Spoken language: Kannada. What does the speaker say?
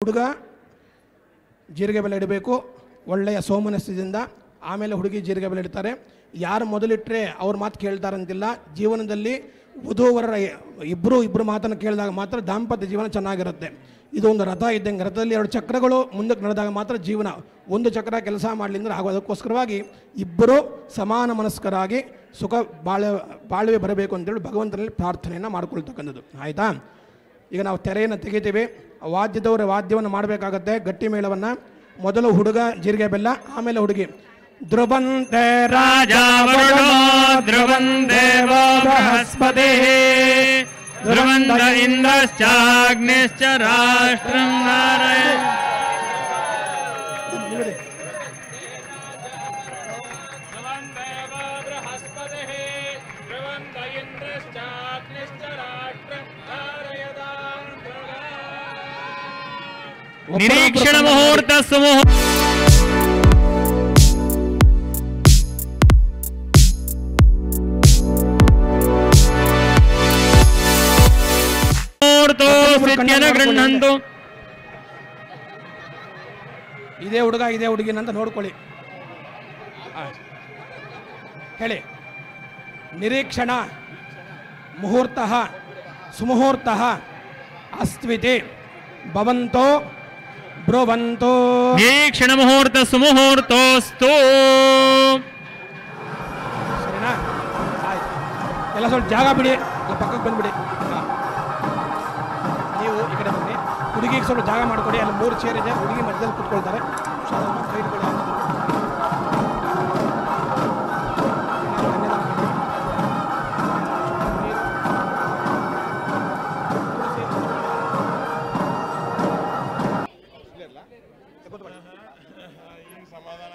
ಹುಡುಗ ಜೀರಿಗೆ ಬೆಲೆ ಇಡಬೇಕು ಒಳ್ಳೆಯ ಸೋಮನಸ್ಯದಿಂದ. ಆಮೇಲೆ ಹುಡುಗಿ ಜೀರಿಗೆ ಬೆಲೆ ಇಡ್ತಾರೆ. ಯಾರು ಮೊದಲಿಟ್ಟರೆ ಅವ್ರ ಮಾತು ಕೇಳ್ತಾರಂತಿಲ್ಲ. ಜೀವನದಲ್ಲಿ ವಧುವರರ ಇಬ್ಬರು ಮಾತನ್ನು ಕೇಳಿದಾಗ ಮಾತ್ರ ದಾಂಪತ್ಯ ಜೀವನ ಚೆನ್ನಾಗಿರುತ್ತೆ. ಇದು ಒಂದು ರಥ ಇದ್ದಂಗೆ. ರಥದಲ್ಲಿ 2 ಚಕ್ರಗಳು ಮುಂದಕ್ಕೆ ನಡೆದಾಗ ಮಾತ್ರ ಜೀವನ. ಒಂದು ಚಕ್ರ ಕೆಲಸ ಮಾಡಲಿಂದ್ರೆ ಆಗೋದಕ್ಕೋಸ್ಕರವಾಗಿ ಇಬ್ಬರು ಸಮಾನ ಮನಸ್ಕರಾಗಿ ಸುಖ ಬಾಳ್ವೆ ಬರಬೇಕು ಅಂತೇಳಿ ಭಗವಂತನಲ್ಲಿ ಪ್ರಾರ್ಥನೆಯನ್ನು ಮಾಡ್ಕೊಳ್ತಕ್ಕಂಥದ್ದು. ಆಯಿತಾ? ಈಗ ನಾವು ತೆರೆಯನ್ನು ತೆಗಿತೀವಿ. ವಾದ್ಯದವರು ವಾದ್ಯವನ್ನು ಮಾಡಬೇಕಾಗತ್ತೆ, ಗಟ್ಟಿ ಮೇಳವನ್ನು. ಮೊದಲು ಹುಡುಗ ಜೀರಿಗೆ ಬೆಲ್ಲ, ಆಮೇಲೆ ಹುಡುಗಿ. ಧ್ರುವಂತೆ ರಾಜ ಧ್ರುವಂತೆ ಬೃಹಸ್ಪತಿ ಧ್ರುವಂತ ಇಂದ್ರಶ್ಚಾಗ್ನಿಶ್ಚ ರಾಷ್ಟ್ರಂ ನಾರಾಯಣ. ನಿರೀಕ್ಷಣ ಮುಹೂರ್ತ ಸುಮುಹೂರ್ತ ಗೃಹಂತು. ಇದೇ ಹುಡುಗ ಇದೇ ಹುಡುಗಿನಂತ ನೋಡ್ಕೊಳ್ಳಿ. ಹೇಳಿ. ನಿರೀಕ್ಷಣ ಮುಹೂರ್ತ ಸುಮುಹೂರ್ತ ಅಸ್ತ್ವಿತಿ ಭವಂತೋ ಬ್ರುವಂತೋ. ನಿರೀಕ್ಷಣ ಮುಹೂರ್ತ ಸುಮುಹೂರ್ತೋಸ್ತು. ಸರಿನಾ? ಆಯ್ತು. ಎಲ್ಲ ಸ್ವಲ್ಪ ಜಾಗ ಬಿಡಿ, ಪಕ್ಕಕ್ಕೆ ಬಂದ್ಬಿಡಿ. ನೀವು ಈ ಕಡೆ ಬನ್ನಿ. ಹುಡುಗಿಗೆ ಸ್ವಲ್ಪ ಜಾಗ ಮಾಡಿಕೊಡಿ. ಅಲ್ಲಿ 3 ಚೇರ್ ಇದೆ. ಹುಡುಗಿ ಮಧ್ಯದಲ್ಲಿ ಕೂತ್ಕೊಳ್ತಾರೆ. ಸಮಾಧಾನ